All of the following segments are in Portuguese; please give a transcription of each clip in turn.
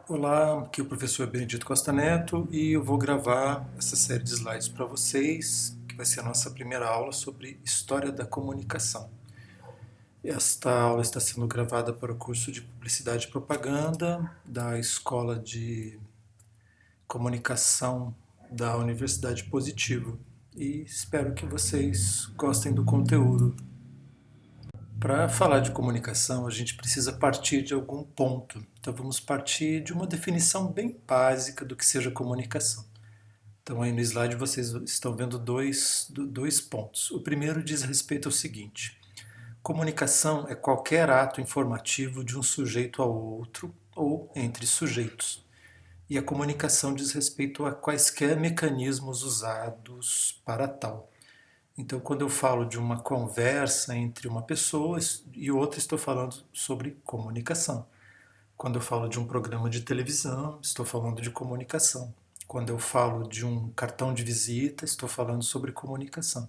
Olá, aqui é o professor Benedito Costa Neto e eu vou gravar essa série de slides para vocês, que vai ser a nossa primeira aula sobre História da Comunicação. Esta aula está sendo gravada para o curso de Publicidade e Propaganda da Escola de Comunicação da Universidade Positivo e espero que vocês gostem do conteúdo. Para falar de comunicação, a gente precisa partir de algum ponto. Então vamos partir de uma definição bem básica do que seja comunicação. Então aí no slide vocês estão vendo dois pontos. O primeiro diz respeito ao seguinte: comunicação é qualquer ato informativo de um sujeito ao outro ou entre sujeitos. E a comunicação diz respeito a quaisquer mecanismos usados para tal. Então, quando eu falo de uma conversa entre uma pessoa e outra, estou falando sobre comunicação. Quando eu falo de um programa de televisão, estou falando de comunicação. Quando eu falo de um cartão de visita, estou falando sobre comunicação.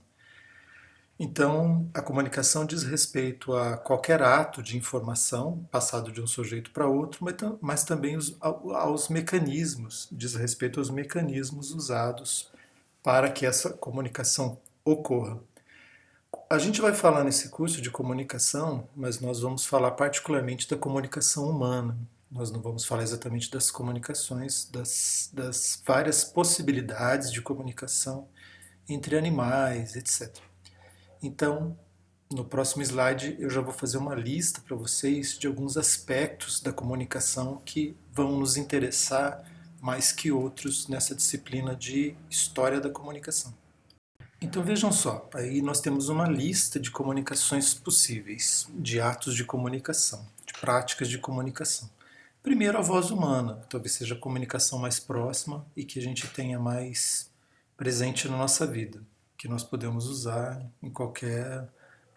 Então, a comunicação diz respeito a qualquer ato de informação passado de um sujeito para outro, mas também aos mecanismos, diz respeito aos mecanismos usados para que essa comunicação ocorra. A gente vai falar nesse curso de comunicação, mas nós vamos falar particularmente da comunicação humana. Nós não vamos falar exatamente das comunicações, das várias possibilidades de comunicação entre animais, etc. Então, no próximo slide, eu já vou fazer uma lista para vocês de alguns aspectos da comunicação que vão nos interessar mais que outros nessa disciplina de História da Comunicação. Então vejam só, aí nós temos uma lista de comunicações possíveis, de atos de comunicação, de práticas de comunicação. Primeiro, a voz humana, talvez seja a comunicação mais próxima e que a gente tenha mais presente na nossa vida, que nós podemos usar em qualquer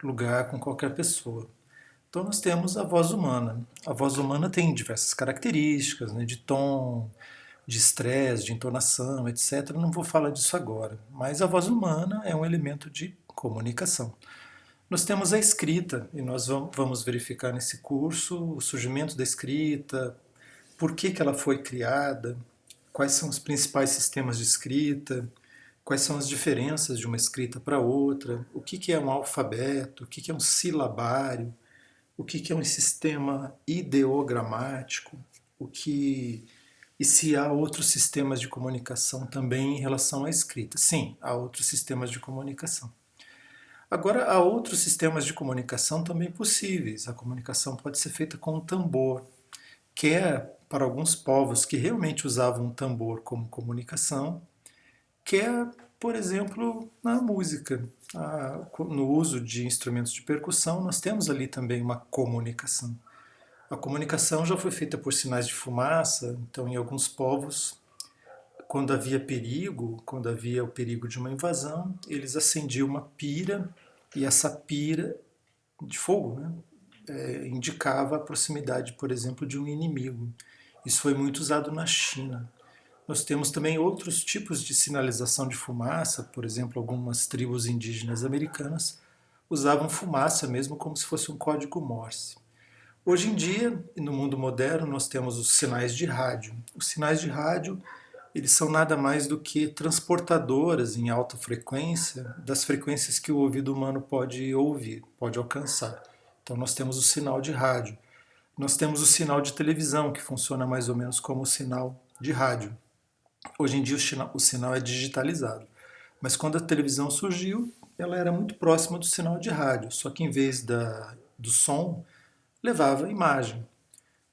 lugar, com qualquer pessoa. Então nós temos a voz humana. A voz humana tem diversas características, né, de tom, de estresse, de entonação, etc. Não vou falar disso agora, mas a voz humana é um elemento de comunicação. Nós temos a escrita, e nós vamos verificar nesse curso o surgimento da escrita, por que ela foi criada, quais são os principais sistemas de escrita, quais são as diferenças de uma escrita para outra, o que é um alfabeto, o que é um silabário, o que é um sistema ideogramático, o que e se há outros sistemas de comunicação também em relação à escrita. Sim, há outros sistemas de comunicação. Agora, há outros sistemas de comunicação também possíveis. A comunicação pode ser feita com um tambor, quer para alguns povos que realmente usavam o tambor como comunicação, quer, por exemplo, na música. No uso de instrumentos de percussão, nós temos ali também uma comunicação. A comunicação já foi feita por sinais de fumaça, então em alguns povos, quando havia perigo, quando havia o perigo de uma invasão, eles acendiam uma pira e essa pira de fogo, né, indicava a proximidade, por exemplo, de um inimigo. Isso foi muito usado na China. Nós temos também outros tipos de sinalização de fumaça, por exemplo, algumas tribos indígenas americanas usavam fumaça mesmo como se fosse um código Morse. Hoje em dia, no mundo moderno, nós temos os sinais de rádio. Os sinais de rádio, eles são nada mais do que transportadoras em alta frequência das frequências que o ouvido humano pode ouvir, pode alcançar. Então nós temos o sinal de rádio. Nós temos o sinal de televisão, que funciona mais ou menos como o sinal de rádio. Hoje em dia o sinal é digitalizado. Mas quando a televisão surgiu, ela era muito próxima do sinal de rádio, só que em vez do som, levava imagem.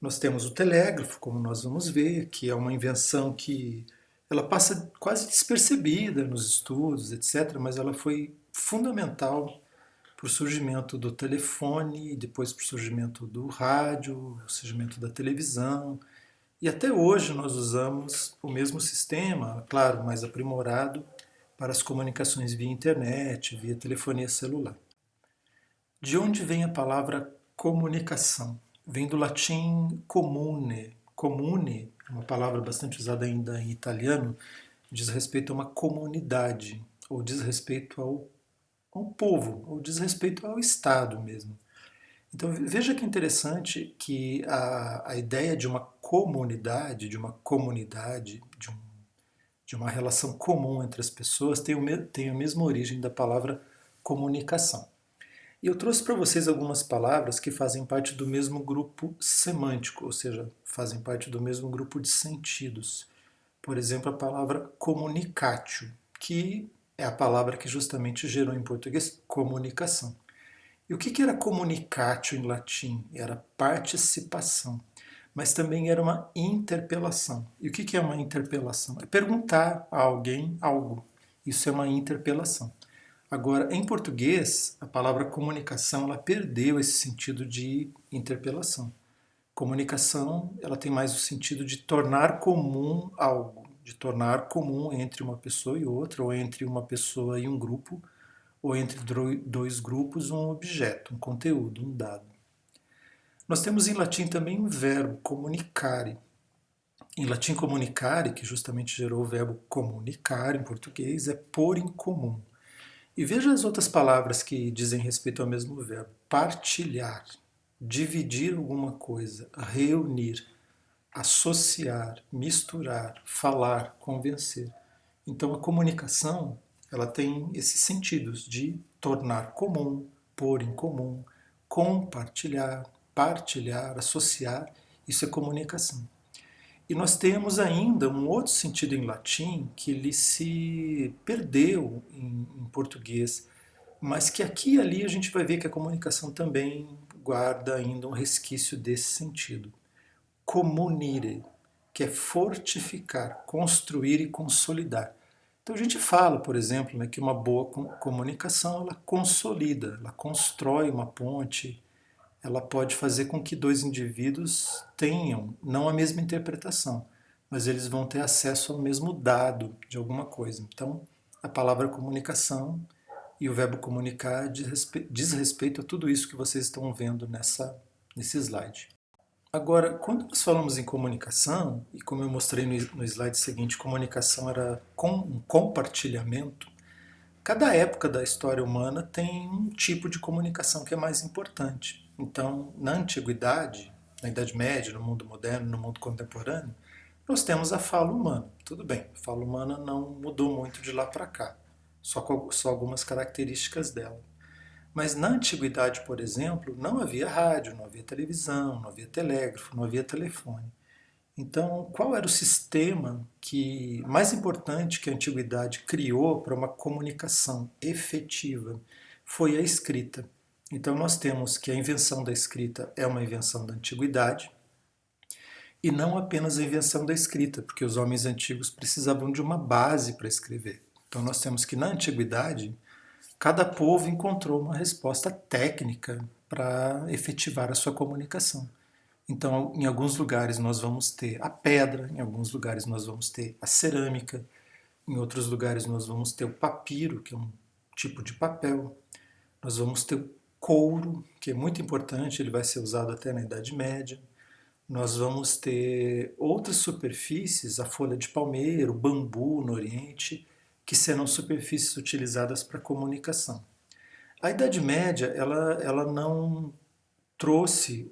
Nós temos o telégrafo, como nós vamos ver, que é uma invenção que ela passa quase despercebida nos estudos, etc., mas ela foi fundamental para o surgimento do telefone, depois para o surgimento do rádio, o surgimento da televisão. E até hoje nós usamos o mesmo sistema, claro, mais aprimorado, para as comunicações via internet, via telefonia celular. De onde vem a palavra comunicação? Vem do latim comune. Comune, uma palavra bastante usada ainda em italiano, diz respeito a uma comunidade, ou diz respeito ao povo, ou diz respeito ao Estado mesmo. Então veja que interessante que a ideia de uma comunidade, de uma relação comum entre as pessoas, tem a mesma origem da palavra comunicação. E eu trouxe para vocês algumas palavras que fazem parte do mesmo grupo semântico, ou seja, fazem parte do mesmo grupo de sentidos. Por exemplo, a palavra comunicatio, que é a palavra que justamente gerou em português comunicação. E o que era comunicatio em latim? Era participação, mas também era uma interpelação. E o que é uma interpelação? É perguntar a alguém algo. Isso é uma interpelação. Agora, em português, a palavra comunicação ela perdeu esse sentido de interpelação. Comunicação ela tem mais o sentido de tornar comum algo, de tornar comum entre uma pessoa e outra, ou entre uma pessoa e um grupo, ou entre dois grupos um objeto, um conteúdo, um dado. Nós temos em latim também um verbo, comunicare. Em latim, comunicare, que justamente gerou o verbo comunicar em português, é pôr em comum. E veja as outras palavras que dizem respeito ao mesmo verbo. Partilhar, dividir alguma coisa, reunir, associar, misturar, falar, convencer. Então a comunicação ela tem esses sentidos de tornar comum, pôr em comum, compartilhar, partilhar, associar. Isso é comunicação. E nós temos ainda um outro sentido em latim que ele se perdeu em português, mas que aqui e ali a gente vai ver que a comunicação também guarda ainda um resquício desse sentido. Comunire, que é fortificar, construir e consolidar. Então a gente fala, por exemplo, né, que uma boa comunicação ela consolida, ela constrói uma ponte, ela pode fazer com que dois indivíduos tenham não a mesma interpretação, mas eles vão ter acesso ao mesmo dado de alguma coisa. Então, a palavra comunicação e o verbo comunicar diz respeito a tudo isso que vocês estão vendo nesse slide. Agora, quando nós falamos em comunicação, e como eu mostrei no slide seguinte, comunicação era um compartilhamento, cada época da história humana tem um tipo de comunicação que é mais importante. Então, na antiguidade, na Idade Média, no mundo moderno, no mundo contemporâneo, nós temos a fala humana. Tudo bem, a fala humana não mudou muito de lá para cá, só algumas características dela. Mas na antiguidade, por exemplo, não havia rádio, não havia televisão, não havia telégrafo, não havia telefone. Então, qual era o sistema mais importante que a antiguidade criou para uma comunicação efetiva? Foi a escrita. Então, nós temos que a invenção da escrita é uma invenção da antiguidade, e não apenas a invenção da escrita, porque os homens antigos precisavam de uma base para escrever. Então, nós temos que na antiguidade cada povo encontrou uma resposta técnica para efetivar a sua comunicação. Então, em alguns lugares nós vamos ter a pedra, em alguns lugares nós vamos ter a cerâmica, em outros lugares nós vamos ter o papiro, que é um tipo de papel, nós vamos ter o couro, que é muito importante, ele vai ser usado até na Idade Média, nós vamos ter outras superfícies, a folha de palmeira, o bambu no Oriente, que serão superfícies utilizadas para comunicação. A Idade Média ela não trouxe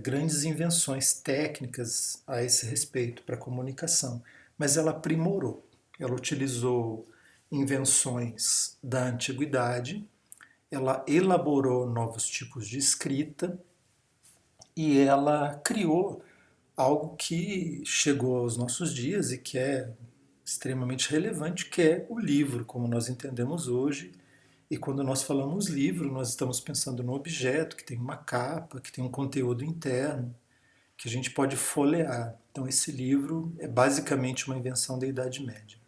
grandes invenções técnicas a esse respeito para a comunicação, mas ela aprimorou. Ela utilizou invenções da antiguidade, ela elaborou novos tipos de escrita e ela criou algo que chegou aos nossos dias e que é extremamente relevante, que é o livro, como nós entendemos hoje. E quando nós falamos livro, nós estamos pensando no objeto que tem uma capa, que tem um conteúdo interno, que a gente pode folhear. Então esse livro é basicamente uma invenção da Idade Média.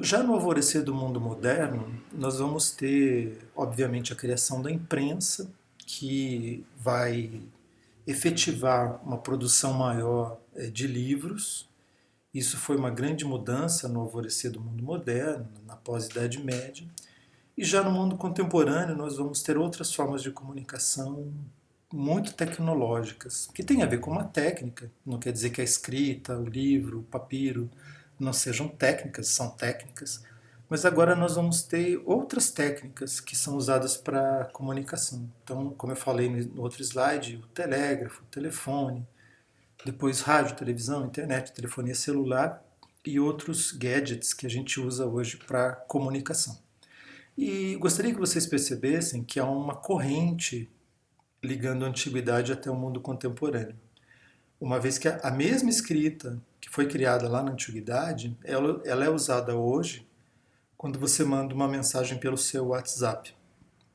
Já no alvorecer do mundo moderno, nós vamos ter, obviamente, a criação da imprensa, que vai efetivar uma produção maior de livros. Isso foi uma grande mudança no alvorecer do mundo moderno, na pós-Idade Média. E já no mundo contemporâneo nós vamos ter outras formas de comunicação muito tecnológicas, que tem a ver com uma técnica, não quer dizer que a escrita, o livro, o papiro não sejam técnicas, são técnicas, mas agora nós vamos ter outras técnicas que são usadas para comunicação. Então, como eu falei no outro slide, o telégrafo, o telefone, Depois rádio, televisão, internet, telefonia celular e outros gadgets que a gente usa hoje para comunicação. E gostaria que vocês percebessem que há uma corrente ligando a antiguidade até o mundo contemporâneo. Uma vez que a mesma escrita que foi criada lá na antiguidade, ela é usada hoje quando você manda uma mensagem pelo seu WhatsApp.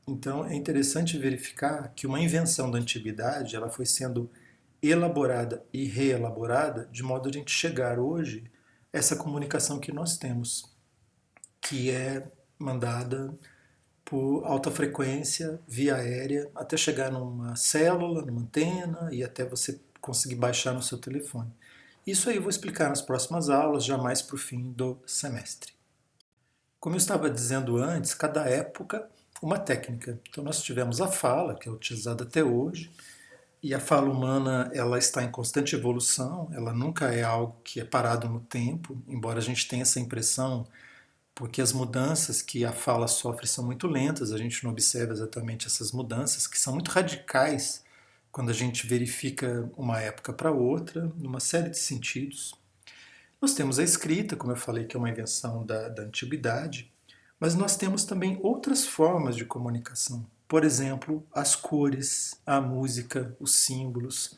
Então é interessante verificar que uma invenção da antiguidade ela foi sendo elaborada e reelaborada de modo a gente chegar hoje a essa comunicação que nós temos, que é mandada por alta frequência, via aérea, até chegar numa célula, numa antena e até você conseguir baixar no seu telefone. Isso aí eu vou explicar nas próximas aulas, já mais para o fim do semestre. Como eu estava dizendo antes, cada época uma técnica. Então nós tivemos a fala, que é utilizada até hoje, e a fala humana ela está em constante evolução, ela nunca é algo que é parado no tempo, embora a gente tenha essa impressão, porque as mudanças que a fala sofre são muito lentas, a gente não observa exatamente essas mudanças, que são muito radicais quando a gente verifica uma época para outra, numa série de sentidos. Nós temos a escrita, como eu falei, que é uma invenção da antiguidade, mas nós temos também outras formas de comunicação. Por exemplo, as cores, a música, os símbolos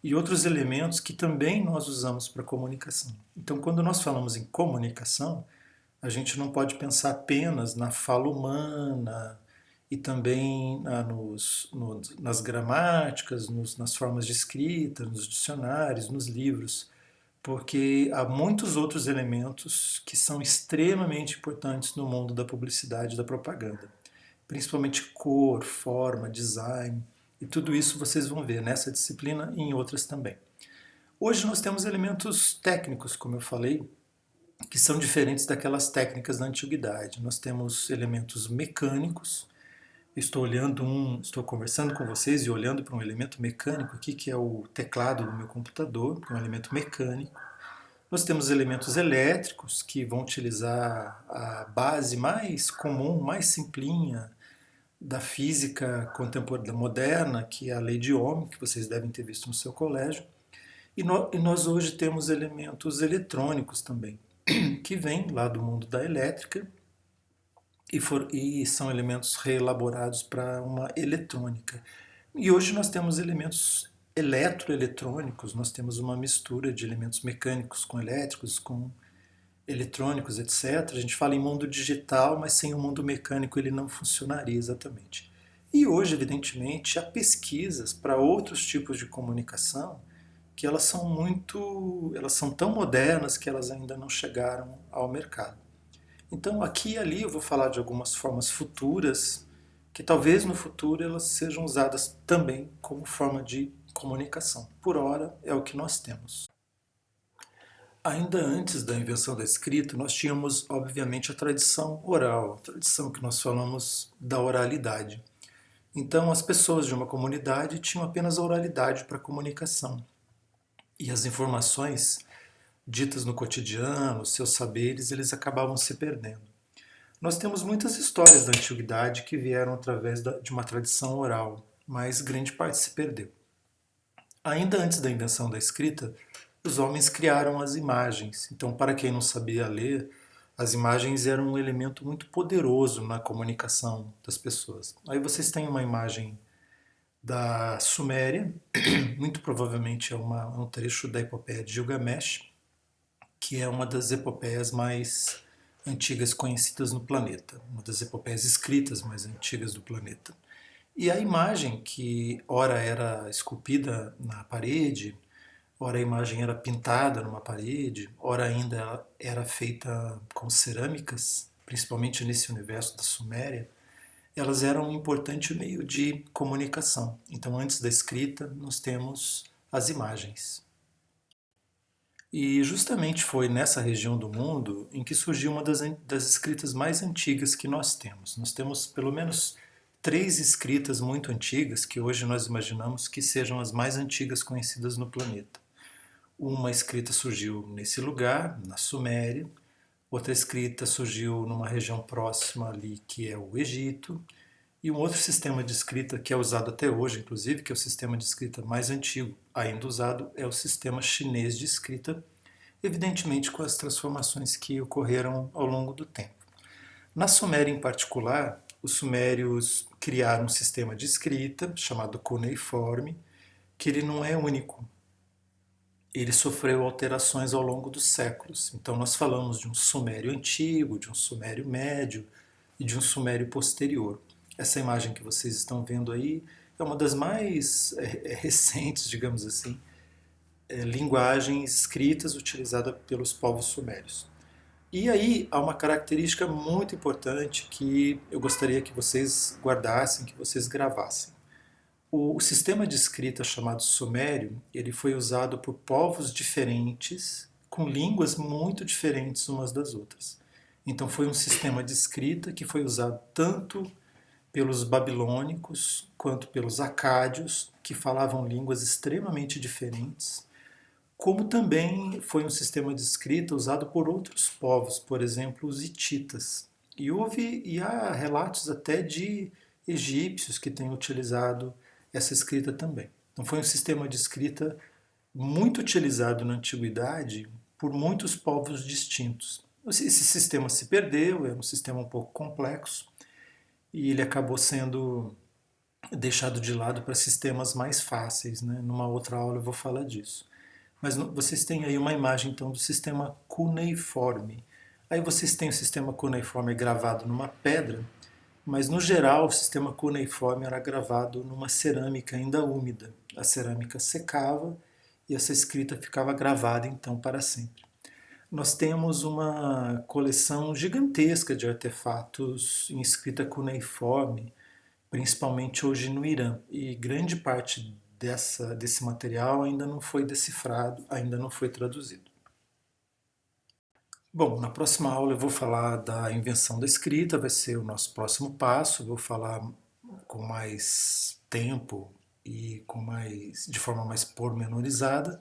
e outros elementos que também nós usamos para comunicação. Então, quando nós falamos em comunicação, a gente não pode pensar apenas na fala humana e também nas gramáticas, nas formas de escrita, nos dicionários, nos livros, porque há muitos outros elementos que são extremamente importantes no mundo da publicidade e da propaganda, principalmente cor, forma, design, e tudo isso vocês vão ver nessa disciplina e em outras também. Hoje nós temos elementos técnicos, como eu falei, que são diferentes daquelas técnicas da antiguidade. Nós temos elementos mecânicos. Estou conversando com vocês e olhando para um elemento mecânico aqui, que é o teclado do meu computador, que é um elemento mecânico. Nós temos elementos elétricos, que vão utilizar a base mais comum, mais simplinha da física contemporânea moderna, que é a lei de Ohm, que vocês devem ter visto no seu colégio. E nós hoje temos elementos eletrônicos também, que vêm lá do mundo da elétrica e são elementos reelaborados para uma eletrônica. E hoje nós temos elementos eletroeletrônicos, nós temos uma mistura de elementos mecânicos com elétricos, com eletrônicos, etc. A gente fala em mundo digital, mas sem o mundo mecânico ele não funcionaria exatamente. E hoje, evidentemente, há pesquisas para outros tipos de comunicação que elas são tão modernas que elas ainda não chegaram ao mercado. Então, aqui e ali eu vou falar de algumas formas futuras que talvez no futuro elas sejam usadas também como forma de comunicação. Por hora é o que nós temos. Ainda antes da invenção da escrita, nós tínhamos, obviamente, a tradição oral, a tradição que nós falamos da oralidade. Então, as pessoas de uma comunidade tinham apenas a oralidade para comunicação. E as informações ditas no cotidiano, seus saberes, eles acabavam se perdendo. Nós temos muitas histórias da antiguidade que vieram através de uma tradição oral, mas grande parte se perdeu. Ainda antes da invenção da escrita, os homens criaram as imagens. Então, para quem não sabia ler, as imagens eram um elemento muito poderoso na comunicação das pessoas. Aí vocês têm uma imagem da Suméria, muito provavelmente é um trecho da epopeia de Gilgamesh, que é uma das epopeias mais antigas conhecidas no planeta, uma das epopeias escritas mais antigas do planeta. E a imagem, que ora era esculpida na parede, ora a imagem era pintada numa parede, ora ainda ela era feita com cerâmicas, principalmente nesse universo da Suméria, elas eram um importante meio de comunicação. Então, antes da escrita, nós temos as imagens. E justamente foi nessa região do mundo em que surgiu uma das escritas mais antigas que nós temos. Nós temos pelo menos 3 escritas muito antigas que hoje nós imaginamos que sejam as mais antigas conhecidas no planeta. Uma escrita surgiu nesse lugar, na Suméria, outra escrita surgiu numa região próxima ali que é o Egito, E um outro sistema de escrita que é usado até hoje, inclusive, que é o sistema de escrita mais antigo ainda usado, é o sistema chinês de escrita, evidentemente com as transformações que ocorreram ao longo do tempo. Na Suméria em particular, os sumérios criaram um sistema de escrita chamado cuneiforme, que ele não é único. Ele sofreu alterações ao longo dos séculos. Então nós falamos de um sumério antigo, de um sumério médio e de um sumério posterior. Essa imagem que vocês estão vendo aí é uma das mais recentes, digamos assim, linguagens escritas utilizadas pelos povos sumérios. E aí há uma característica muito importante que eu gostaria que vocês guardassem, que vocês gravassem. O sistema de escrita chamado sumério, ele foi usado por povos diferentes, com línguas muito diferentes umas das outras. Então foi um sistema de escrita que foi usado tanto pelos babilônicos quanto pelos acádios, que falavam línguas extremamente diferentes, como também foi um sistema de escrita usado por outros povos, por exemplo, os hititas. E há relatos até de egípcios que têm utilizado essa escrita também. Então foi um sistema de escrita muito utilizado na antiguidade por muitos povos distintos. Esse sistema se perdeu, é um sistema um pouco complexo e ele acabou sendo deixado de lado para sistemas mais fáceis, né? Numa outra aula eu vou falar disso. Mas vocês têm aí uma imagem então do sistema cuneiforme. Aí vocês têm o sistema cuneiforme gravado numa pedra, mas no geral o sistema cuneiforme era gravado numa cerâmica ainda úmida. A cerâmica secava e essa escrita ficava gravada então para sempre. Nós temos uma coleção gigantesca de artefatos em escrita cuneiforme, principalmente hoje no Irã, e grande parte desse material ainda não foi decifrado, ainda não foi traduzido. Bom, na próxima aula eu vou falar da invenção da escrita, vai ser o nosso próximo passo, eu vou falar com mais tempo e de forma mais pormenorizada.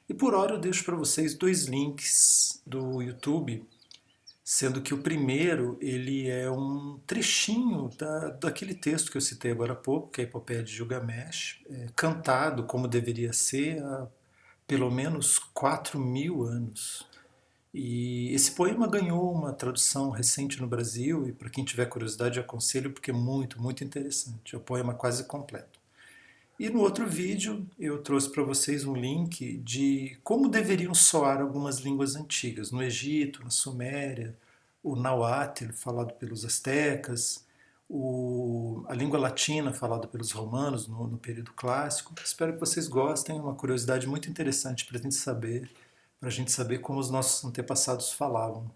E por hora eu deixo para vocês dois links do YouTube, sendo que o primeiro ele é um trechinho daquele texto que eu citei agora há pouco, que é a Epopeia de Gilgamesh, cantado como deveria ser há pelo menos 4.000 anos. E esse poema ganhou uma tradução recente no Brasil, e para quem tiver curiosidade, eu aconselho porque é muito, muito interessante. É um poema quase completo. E no outro vídeo eu trouxe para vocês um link de como deveriam soar algumas línguas antigas, no Egito, na Suméria, o Nahuatl, falado pelos astecas, a língua latina, falada pelos romanos no período clássico. Espero que vocês gostem, é uma curiosidade muito interessante para a gente saber como os nossos antepassados falavam.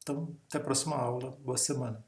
Então, até a próxima aula. Boa semana.